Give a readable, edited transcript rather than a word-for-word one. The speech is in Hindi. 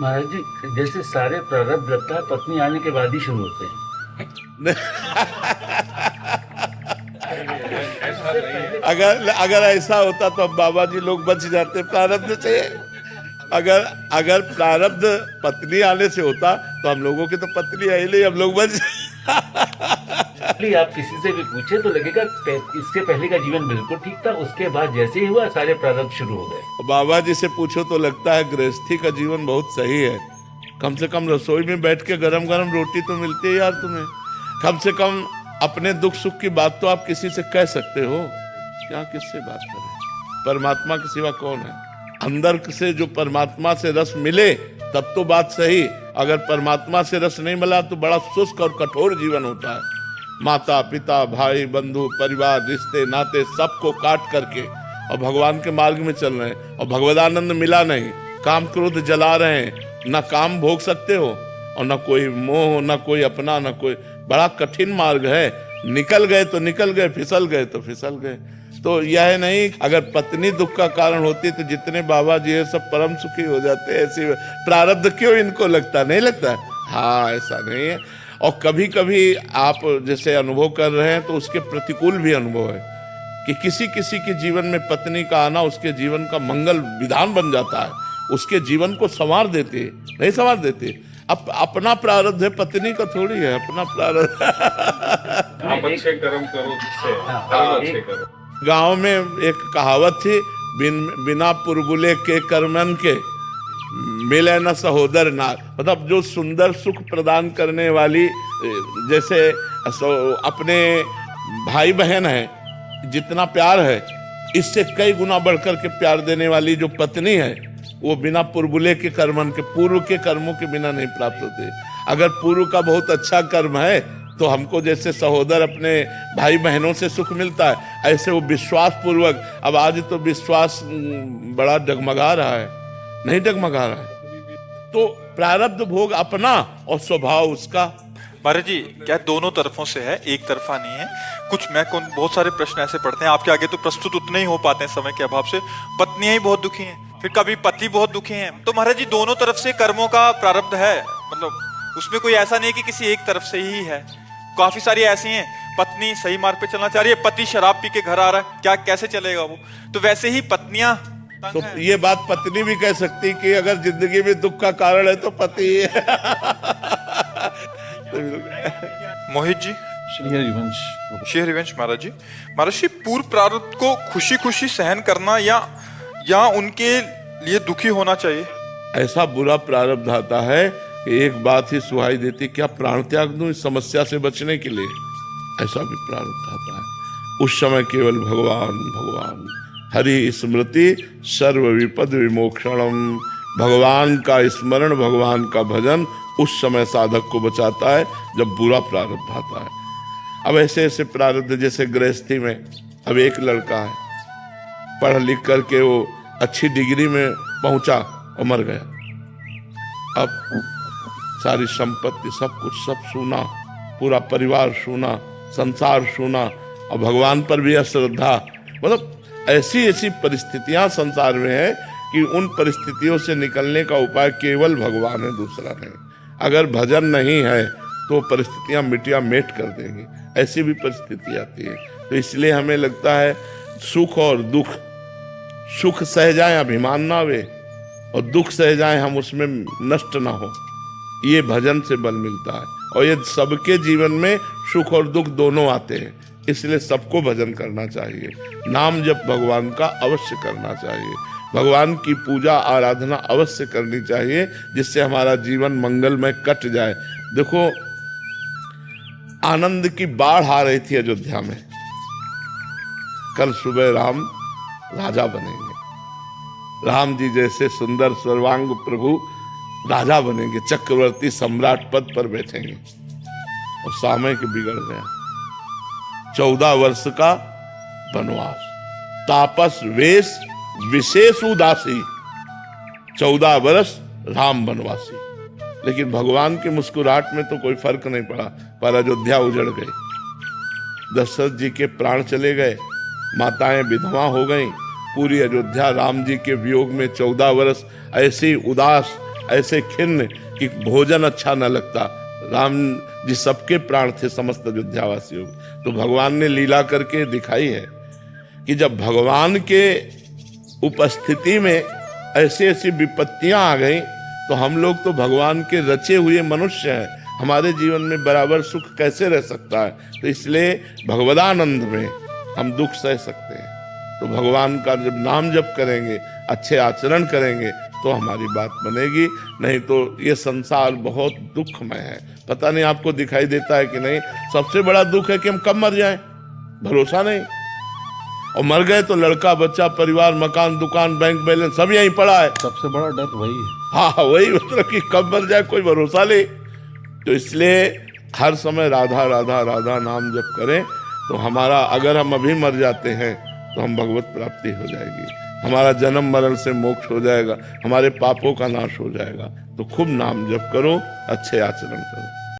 महाराज जी, जैसे सारे प्रारब्ध लगता है पत्नी आने के बाद ही शुरू होते हैं। अगर अगर ऐसा होता तो अब बाबा जी लोग बच जाते प्रारब्ध से। अगर अगर प्रारब्ध पत्नी आने से होता तो हम लोगों की तो पत्नी आई नहीं, हम लोग बच। आप किसी से भी पूछे तो लगेगा इसके पहले का जीवन बिल्कुल ठीक था, उसके बाद जैसे ही हुआ सारे प्रारब्ध शुरू हो गए। बाबा जी से पूछो तो लगता है गृहस्थी का जीवन बहुत सही है। कम से कम रसोई में बैठ के गरम गरम रोटी तो मिलती है यार तुम्हें। कम से कम अपने दुख सुख की बात तो आप किसी से कह सकते हो। क्या किससे बात करें? परमात्मा के सिवा कौन है? अंदर से जो परमात्मा से रस मिले तब तो बात सही। अगर परमात्मा से रस नहीं मिला तो बड़ा शुष्क और कठोर जीवन होता है। माता पिता भाई बंधु परिवार रिश्ते नाते सबको काट करके और भगवान के मार्ग में चल रहे हैं और भगवदानंद मिला नहीं, काम क्रोध जला रहे हैं, ना काम भोग सकते हो और ना कोई मोह, ना कोई अपना, ना कोई। बड़ा कठिन मार्ग है। निकल गए तो निकल गए, फिसल गए तो फिसल गए। तो यह नहीं, अगर पत्नी दुख का कारण होती तो जितने बाबा जी है सब परम सुखी हो जाते। ऐसी प्रारब्ध क्यों इनको लगता? नहीं लगता? हाँ, ऐसा नहीं है। और कभी कभी आप जैसे अनुभव कर रहे हैं तो उसके प्रतिकूल भी अनुभव है कि किसी किसी के जीवन में पत्नी का आना उसके जीवन का मंगल विधान बन जाता है, उसके जीवन को संवार देते। नहीं संवार देते। अपना प्रारब्ध है, पत्नी का थोड़ी है अपना प्रारब्ध। आप अच्छे कर्म करो जिससे कर्म अच्छे करो। गांव में एक कहावत थी, बिना पुरबुले के कर्मन के मिले न सहोदर नार। मतलब जो सुंदर सुख प्रदान करने वाली, जैसे अपने भाई बहन है जितना प्यार है, इससे कई गुना बढ़कर के प्यार देने वाली जो पत्नी है, वो बिना पुरबुले के कर्मन के, पूर्व के कर्मों के बिना नहीं प्राप्त होते। अगर पूर्व का बहुत अच्छा कर्म है तो हमको जैसे सहोदर अपने भाई बहनों से सुख मिलता है, ऐसे वो विश्वास पूर्वक। अब आज तो विश्वास बड़ा डगमगा रहा है, नहीं डगमगा रहा है। तो प्रारब्ध भोग अपना और स्वभाव उसका। महाराज जी, क्या दोनों तरफों से है, एक तरफा नहीं है? कुछ बहुत सारे प्रश्न ऐसे पढ़ते हैं आपके आगे तो प्रस्तुत उतने ही हो पाते हैं समय के अभाव से। पत्नियां ही बहुत दुखी हैं, फिर कभी पति बहुत दुखी हैं। तो महाराज जी, दोनों तरफ से कर्मों का प्रारब्ध है, मतलब उसमें कोई ऐसा नहीं कि किसी एक तरफ से ही है। काफी सारी ऐसी हैं, पत्नी सही मार्ग पे चलना चाह रही है, पति शराब पी के घर आ रहा है, क्या कैसे चलेगा वो? तो वैसे ही पत्नियां तो ये बात पत्नी भी कह सकती कि अगर जिंदगी में दुख का कारण है तो पति है। मोहित जी, श्री हरिवंश महाराज जी, पूर्व प्रारब्ध को खुशी खुशी सहन करना या उनके लिए दुखी होना चाहिए? ऐसा बुरा प्रारब्ध आता है कि एक बात ही सुहाई देती, क्या प्राण त्याग दूं इस समस्या से बचने के लिए? ऐसा भी प्रारब्ध आता है। उस समय केवल भगवान भगवान, हरि स्मृति सर्व विपद विमोक्षणम। भगवान का स्मरण, भगवान का भजन उस समय साधक को बचाता है जब बुरा प्रारब्ध आता है। अब ऐसे ऐसे प्रारब्ध, जैसे गृहस्थी में अब एक लड़का है, पढ़ लिख करके वो अच्छी डिग्री में पहुंचा और मर गया। अब सारी संपत्ति सब कुछ सब सूना, पूरा परिवार सूना, संसार सूना, और भगवान पर भी अश्रद्धा। मतलब ऐसी ऐसी परिस्थितियां संसार में है कि उन परिस्थितियों से निकलने का उपाय केवल भगवान है, दूसरा नहीं। अगर भजन नहीं है तो परिस्थितियां मिटिया मेट कर देंगी। ऐसी भी परिस्थिति आती है। तो इसलिए हमें लगता है सुख और दुख, सुख सह जाए अभिमान ना आवे, और दुख सह जाए हम उसमें नष्ट ना हो, ये भजन से बल मिलता है। और ये सबके जीवन में सुख और दुख दोनों आते हैं, इसलिए सबको भजन करना चाहिए। नाम जप भगवान का अवश्य करना चाहिए, भगवान की पूजा आराधना अवश्य करनी चाहिए, जिससे हमारा जीवन मंगलमय कट जाए। देखो, आनंद की बाढ़ आ रही थी अयोध्या में। कल सुबह राम राजा बनेंगे, राम जी जैसे सुंदर सर्वांग प्रभु राजा बनेंगे, चक्रवर्ती सम्राट पद पर बैठेंगे। और समय के बिगड़ गया। 14 वर्ष का वनवास, तापस वेश विशेष उदासी, 14 वर्ष राम वनवासी। लेकिन भगवान की मुस्कुराहट में तो कोई फर्क नहीं पड़ा, पर अयोध्या उजड़ गई। दशरथ जी के प्राण चले गए, माताएं विधवा हो गईं, पूरी अयोध्या राम जी के वियोग में 14 वर्ष ऐसी उदास ऐसे खिन्न कि भोजन अच्छा न लगता। राम जी सबके प्राण थे, समस्त अयोध्यावासियों। तो भगवान ने लीला करके दिखाई है कि जब भगवान के उपस्थिति में ऐसी ऐसी विपत्तियां आ गई तो हम लोग तो भगवान के रचे हुए मनुष्य हैं, हमारे जीवन में बराबर सुख कैसे रह सकता है। तो इसलिए भगवदानंद में हम दुख सह सकते हैं। तो भगवान का जब नाम जप करेंगे, अच्छे आचरण करेंगे तो हमारी बात बनेगी, नहीं तो ये संसार बहुत दुखमय है। पता नहीं आपको दिखाई देता है कि नहीं, सबसे बड़ा दुख है कि हम कब मर जाएं, भरोसा नहीं। और मर गए तो लड़का बच्चा परिवार मकान दुकान बैंक बैलेंस सब यहीं पड़ा है। सबसे बड़ा डर वही है। हाँ वही, मतलब कि कब मर जाए कोई भरोसा नहीं। तो इसलिए हर समय राधा राधा राधा नाम जप करें तो हमारा, अगर हम अभी मर जाते हैं तो हम भगवत प्राप्ति हो जाएगी, हमारा जन्म मरण से मोक्ष हो जाएगा, हमारे पापों का नाश हो जाएगा। तो खूब नाम जप करो, अच्छे आचरण करो।